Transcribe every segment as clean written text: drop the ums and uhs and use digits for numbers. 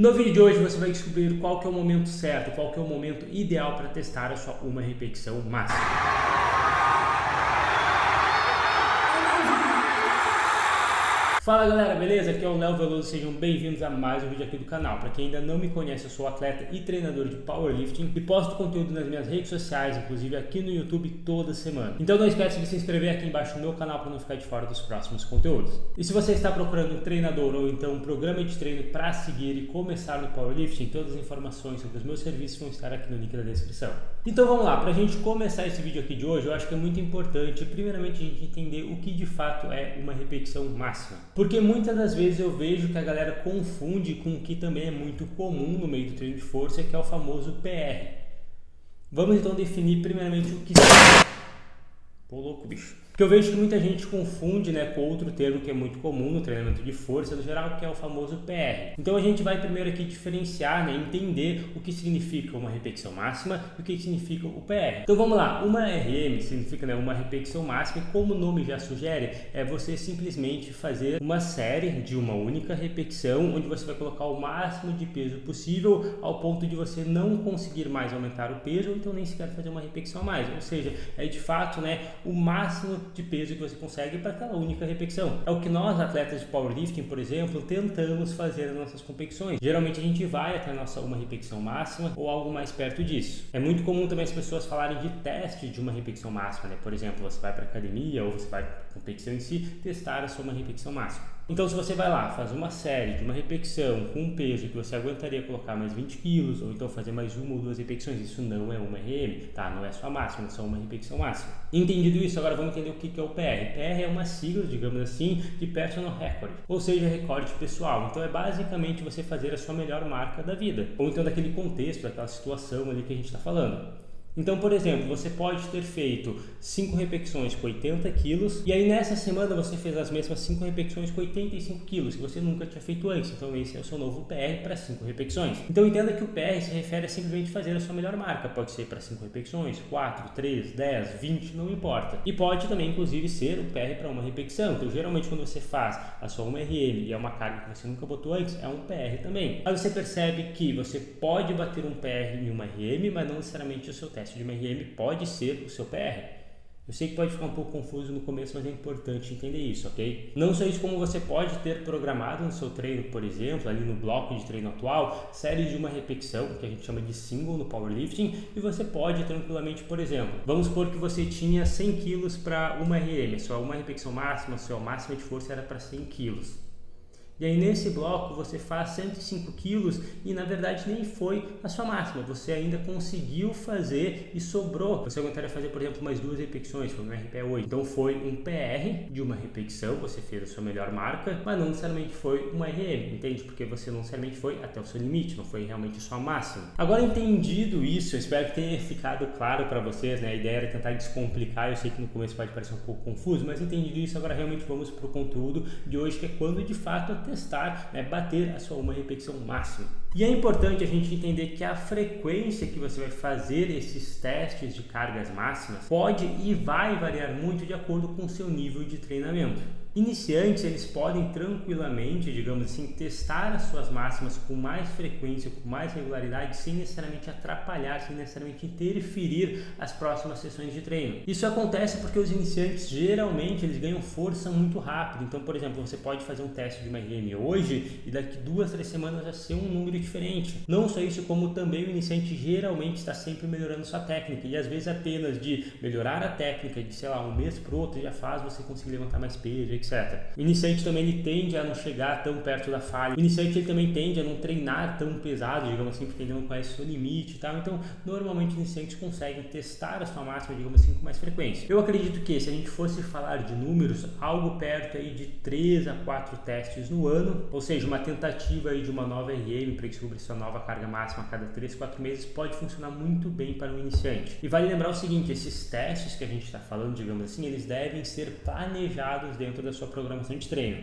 No vídeo de hoje você vai descobrir qual que é o momento certo, qual que é o momento ideal para testar a sua uma repetição máxima. Fala galera, beleza? Aqui é o Léo Veloso, sejam bem-vindos a mais um vídeo aqui do canal. Para quem ainda não me conhece, eu sou atleta e treinador de powerlifting e posto conteúdo nas minhas redes sociais, inclusive aqui no YouTube toda semana. Então não esquece de se inscrever aqui embaixo no meu canal para não ficar de fora dos próximos conteúdos. E se você está procurando um treinador ou então um programa de treino para seguir e começar no powerlifting, todas as informações sobre os meus serviços vão estar aqui no link da descrição. Então vamos lá, para a gente começar esse vídeo aqui de hoje, eu acho que é muito importante, primeiramente, a gente entender o que de fato é uma repetição máxima. Porque muitas das vezes eu vejo que a galera confunde com o que também é muito comum no meio do treino de força, que é o famoso PR. Vamos então definir primeiramente o que é. Pô, louco, bicho. Porque eu vejo que muita gente confunde, com outro termo que é muito comum no treinamento de força no geral, que é o famoso PR. Então a gente vai primeiro aqui diferenciar, entender o que significa uma repetição máxima e o que significa o PR. Então vamos lá, uma RM significa uma repetição máxima e, como o nome já sugere, é você simplesmente fazer uma série de uma única repetição onde você vai colocar o máximo de peso possível ao ponto de você não conseguir mais aumentar o peso ou então nem sequer fazer uma repetição a mais. Ou seja, é de fato o máximo de peso que você consegue para aquela única repetição. É o que nós, atletas de powerlifting, por exemplo, tentamos fazer nas nossas competições. Geralmente a gente vai até a nossa uma repetição máxima ou algo mais perto disso. É muito comum também as pessoas falarem de teste de uma repetição máxima, Por exemplo, você vai para academia ou você vai para a competição em si, testar a sua uma repetição máxima. Então, se você vai lá, faz uma série de uma repetição com um peso que você aguentaria colocar mais 20 quilos, ou então fazer mais uma ou duas repetições, isso não é uma RM, Não é sua máxima, é só uma repetição máxima. Entendido isso, agora vamos entender o que é o PR. PR é uma sigla, digamos assim, de Personal Record, ou seja, recorde pessoal. Então, é basicamente você fazer a sua melhor marca da vida, ou então daquele contexto, daquela situação ali que a gente está falando. Então, por exemplo, você pode ter feito 5 repetições com 80 quilos e aí nessa semana você fez as mesmas 5 repetições com 85 quilos, que você nunca tinha feito antes. Então, esse é o seu novo PR para 5 repetições. Então, entenda que o PR se refere a simplesmente fazer a sua melhor marca. Pode ser para 5 repetições, 4, 3, 10, 20, não importa. E pode também, inclusive, ser o PR para uma repetição. Então, geralmente, quando você faz a sua 1RM e é uma carga que você nunca botou antes, é um PR também. Aí você percebe que você pode bater um PR em uma RM, mas não necessariamente o seu teste de uma RM pode ser o seu PR. Eu sei que pode ficar um pouco confuso no começo, mas é importante entender isso, ok? Não só isso, como você pode ter programado no seu treino, por exemplo, ali no bloco de treino atual, séries de uma repetição, que a gente chama de single no powerlifting, e você pode tranquilamente, por exemplo, vamos supor que você tinha 100 quilos para uma RM, sua uma repetição máxima, sua máxima de força era para 100 quilos. E aí nesse bloco você faz 105 quilos e na verdade nem foi a sua máxima, você ainda conseguiu fazer e sobrou. Você aguentaria fazer, por exemplo, mais 2 repetições, foi um RPE 8. Então foi um PR de uma repetição, você fez a sua melhor marca, mas não necessariamente foi uma RM, entende? Porque você não necessariamente foi até o seu limite, não foi realmente a sua máxima. Agora, entendido isso, eu espero que tenha ficado claro para vocês, A ideia era tentar descomplicar, eu sei que no começo pode parecer um pouco confuso, mas entendido isso, agora realmente vamos para o conteúdo de hoje, que é quando de fato testar, bater a sua uma repetição máxima. E é importante a gente entender que a frequência que você vai fazer esses testes de cargas máximas pode e vai variar muito de acordo com o seu nível de treinamento. Iniciantes, eles podem tranquilamente, digamos assim, testar as suas máximas com mais frequência, com mais regularidade, sem necessariamente atrapalhar, sem necessariamente interferir as próximas sessões de treino. Isso acontece porque os iniciantes, geralmente, eles ganham força muito rápido. Então, por exemplo, você pode fazer um teste de uma RM hoje e daqui 2, 3 semanas já ser um número diferente. Não só isso, como também o iniciante geralmente está sempre melhorando sua técnica e às vezes apenas de melhorar a técnica de, um mês para o outro já faz você conseguir levantar mais peso, etc. O iniciante também ele tende a não chegar tão perto da falha. O iniciante ele também tende a não treinar tão pesado, digamos assim, porque ele não conhece o seu limite e tal. Então, normalmente os iniciantes conseguem testar a sua máxima, digamos assim, com mais frequência. Eu acredito que, se a gente fosse falar de números, algo perto aí de 3 a 4 testes no ano, ou seja, uma tentativa aí de uma nova RM para descobrir sua nova carga máxima a cada 3, 4 meses pode funcionar muito bem para um iniciante. E vale lembrar o seguinte, esses testes que a gente está falando, digamos assim, eles devem ser planejados dentro da sua programação de treino.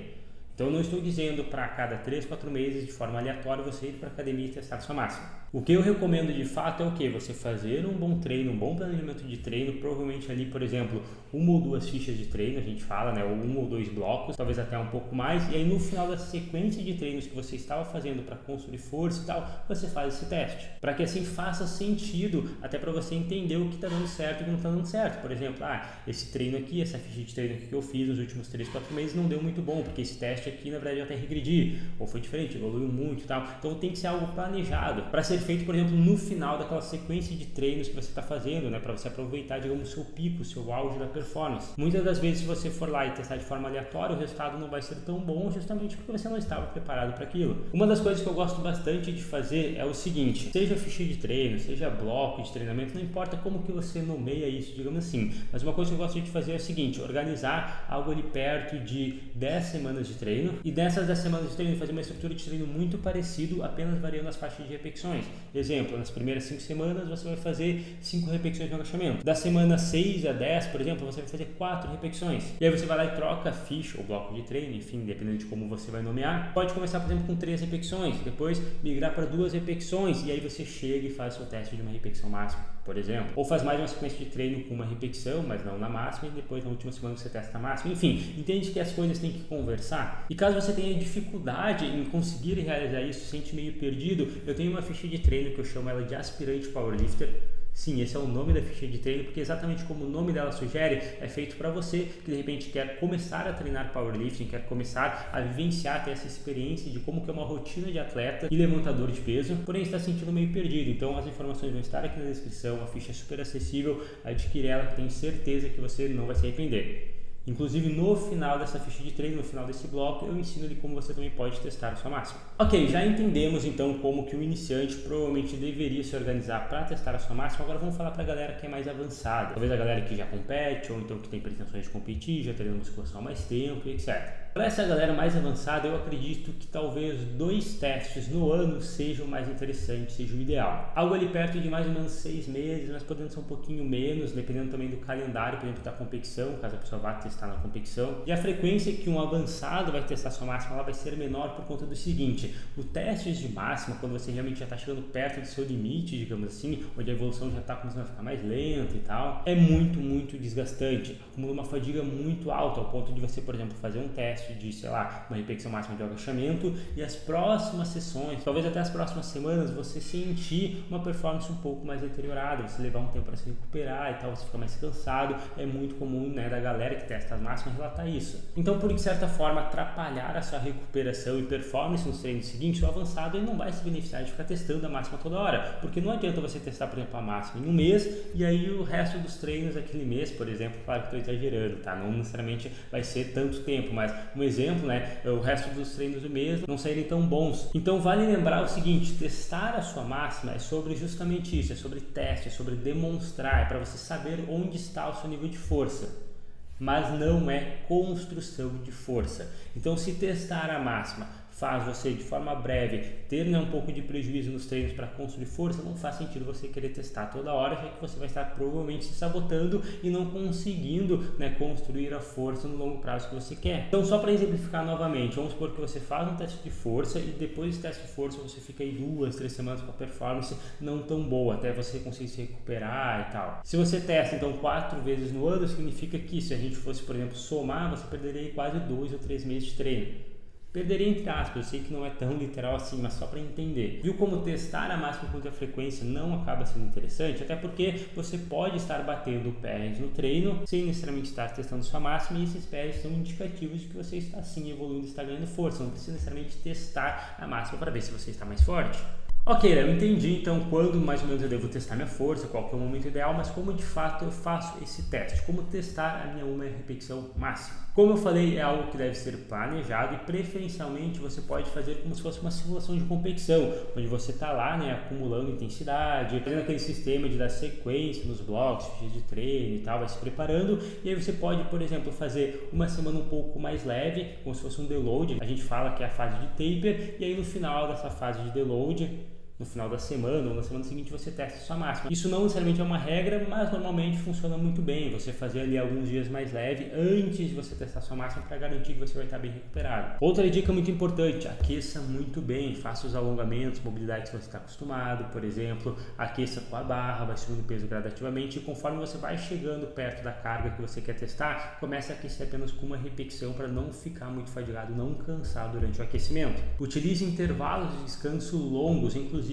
Então eu não estou dizendo para cada 3, 4 meses de forma aleatória você ir para a academia e testar a sua máxima. O que eu recomendo de fato é o que? Você fazer um bom treino, um bom planejamento de treino, provavelmente ali, por exemplo, 1 ou 2 fichas de treino, a gente fala, né? Ou 1 ou 2 blocos, talvez até um pouco mais, e aí no final da sequência de treinos que você estava fazendo para construir força e tal, você faz esse teste, para que assim faça sentido, até para você entender o que está dando certo e o que não está dando certo. Por exemplo, esse treino aqui, essa ficha de treino aqui que eu fiz nos últimos 3, 4 meses não deu muito bom, porque esse teste aqui na verdade eu até regredi, ou foi diferente, evoluiu muito e tal. Então tem que ser algo planejado, para ser feito, por exemplo, no final daquela sequência de treinos que você está fazendo, né, para você aproveitar, digamos, o seu pico, o seu auge da performance. Muitas das vezes, se você for lá e testar de forma aleatória, o resultado não vai ser tão bom, justamente porque você não estava preparado para aquilo. Uma das coisas que eu gosto bastante de fazer é o seguinte: seja ficha de treino, seja bloco de treinamento, não importa como que você nomeia isso, digamos assim, mas uma coisa que eu gosto de fazer é o seguinte: organizar algo ali perto de 10 semanas de treino, e dessas 10 semanas de treino fazer uma estrutura de treino muito parecido, apenas variando as faixas de repetições. Exemplo, nas primeiras 5 semanas você vai fazer 5 repetições no agachamento. Da semana 6 a 10, por exemplo, você vai fazer 4 repetições. E aí você vai lá e troca a ficha ou bloco de treino, enfim, dependendo de como você vai nomear. Pode começar, por exemplo, com 3 repetições, depois migrar para 2 repetições, e aí você chega e faz o seu teste de uma repetição máxima, por exemplo. Ou faz mais uma sequência de treino com uma repetição, mas não na máxima, e depois na última semana você testa a máxima. Enfim, entende que as coisas têm que conversar. E caso você tenha dificuldade em conseguir realizar isso, se sente meio perdido, eu tenho uma ficha de treino que eu chamo ela de aspirante powerlifter. Sim, esse é o nome da ficha de treino, porque exatamente como o nome dela sugere, é feito para você que de repente quer começar a treinar powerlifting, quer começar a vivenciar, ter essa experiência de como que é uma rotina de atleta e levantador de peso, porém está se sentindo meio perdido. Então as informações vão estar aqui na descrição, a ficha é super acessível, adquire ela, que tenho certeza que você não vai se arrepender. Inclusive no final dessa ficha de treino, no final desse bloco, eu ensino ali como você também pode testar a sua máxima. Ok, já entendemos então como que o iniciante provavelmente deveria se organizar para testar a sua máxima. Agora vamos falar para a galera que é mais avançada. Talvez a galera que já compete, ou então que tem pretensões de competir, já treina musculação há mais tempo, etc. Para essa galera mais avançada, eu acredito que talvez 2 testes no ano sejam mais interessantes, seja o ideal. Algo ali perto de mais ou menos 6 meses, mas podendo ser um pouquinho menos, dependendo também do calendário, por exemplo, da competição, caso a pessoa vá testar na competição. E a frequência que um avançado vai testar sua máxima, ela vai ser menor por conta do seguinte: o teste de máxima, quando você realmente já está chegando perto do seu limite, digamos assim, onde a evolução já está começando a ficar mais lenta e tal, é muito, muito desgastante. Acumula uma fadiga muito alta, ao ponto de você, por exemplo, fazer um teste de, sei lá, uma repetição máxima de agachamento, e as próximas sessões, talvez até as próximas semanas, você sentir uma performance um pouco mais deteriorada, você levar um tempo para se recuperar e tal, você fica mais cansado. É muito comum, né, da galera que testa as máximas relatar isso. Então, por de certa forma atrapalhar a sua recuperação e performance nos treinos seguintes, o avançado ele não vai se beneficiar de ficar testando a máxima toda hora, porque não adianta você testar, por exemplo, a máxima em um mês e aí o resto dos treinos daquele mês, por exemplo, claro que estou exagerando, tá? Não necessariamente vai ser tanto tempo, mas um exemplo, né, o resto dos treinos do mês não saírem tão bons. Então vale lembrar o seguinte: testar a sua máxima é sobre justamente isso, é sobre teste, é sobre demonstrar, é para você saber onde está o seu nível de força, mas não é construção de força. Então, se testar a máxima faz você de forma breve ter, né, um pouco de prejuízo nos treinos para construir força, não faz sentido você querer testar toda hora, já que você vai estar provavelmente se sabotando e não conseguindo, né, construir a força no longo prazo que você quer. Então, só para exemplificar novamente, vamos supor que você faz um teste de força e depois desse teste de força você fica aí 2, 3 semanas com a performance não tão boa, até você conseguir se recuperar e tal. Se você testa então 4 vezes no ano, significa que se a gente fosse, por exemplo, somar, você perderia quase 2 ou 3 meses de treino. Perderia entre aspas, eu sei que não é tão literal assim, mas só para entender. Viu como testar a máxima com a frequência não acaba sendo interessante? Até porque você pode estar batendo PRs no treino sem necessariamente estar testando sua máxima, e esses PRs são indicativos de que você está sim evoluindo, está ganhando força. Não precisa necessariamente testar a máxima para ver se você está mais forte. Ok, eu entendi então quando mais ou menos eu devo testar minha força, qual que é o momento ideal, mas como de fato eu faço esse teste? Como testar a minha uma repetição máxima? Como eu falei, é algo que deve ser planejado e preferencialmente você pode fazer como se fosse uma simulação de competição, onde você está lá, né, acumulando intensidade, fazendo aquele sistema de dar sequência nos blocos, fichas de treino e tal, vai se preparando, e aí você pode, por exemplo, fazer uma semana um pouco mais leve, como se fosse um deload, a gente fala que é a fase de taper, e aí no final dessa fase de deload, no final da semana ou na semana seguinte você testa a sua máxima. Isso não necessariamente é uma regra, mas normalmente funciona muito bem. Você fazer ali alguns dias mais leve antes de você testar a sua máxima para garantir que você vai estar bem recuperado. Outra dica muito importante, aqueça muito bem, faça os alongamentos, mobilidade que você está acostumado, por exemplo, aqueça com a barra, vai subindo o peso gradativamente e conforme você vai chegando perto da carga que você quer testar, comece a aquecer apenas com uma repetição para não ficar muito fadigado, não cansar durante o aquecimento. Utilize intervalos de descanso longos, inclusive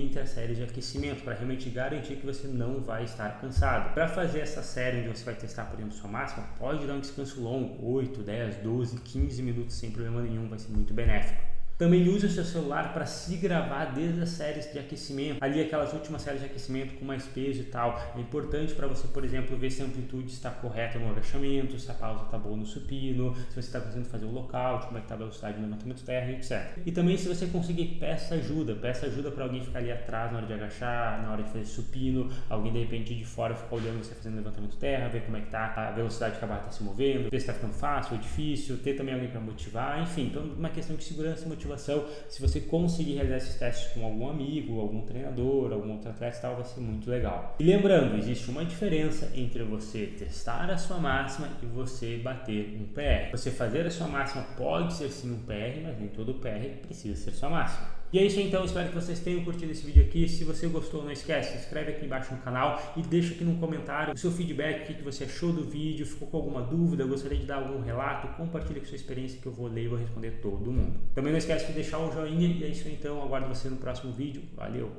entre as séries de aquecimento, para realmente garantir que você não vai estar cansado. Para fazer essa série onde você vai testar, por exemplo, sua máxima, pode dar um descanso longo, 8, 10, 12, 15 minutos sem problema nenhum, vai ser muito benéfico. Também use o seu celular para se gravar desde as séries de aquecimento, ali aquelas últimas séries de aquecimento com mais peso e tal. É importante para você, por exemplo, ver se a amplitude está correta no agachamento, se a pausa está boa no supino, se você está conseguindo fazer o lockout, como é que está a velocidade no levantamento terra, etc. E também se você conseguir, peça ajuda para alguém ficar ali atrás na hora de agachar, na hora de fazer supino, alguém de repente de fora ficar olhando você fazendo levantamento terra, ver como é que está a velocidade que a barra está se movendo, ver se está ficando fácil ou difícil, ter também alguém para motivar, enfim, então uma questão de segurança e motivação. Se você conseguir realizar esses testes com algum amigo, algum treinador, algum outro atleta e tal, vai ser muito legal. E lembrando, existe uma diferença entre você testar a sua máxima e você bater um PR. Você fazer a sua máxima pode ser sim um PR, mas nem todo PR precisa ser sua máxima. E é isso então, espero que vocês tenham curtido esse vídeo aqui. Se você gostou, não esquece, se inscreve aqui embaixo no canal e deixa aqui no comentário o seu feedback, o que você achou do vídeo, ficou com alguma dúvida, gostaria de dar algum relato, compartilha com sua experiência que eu vou ler e vou responder todo mundo. Também não esquece de deixar o joinha e é isso então, aguardo você no próximo vídeo. Valeu!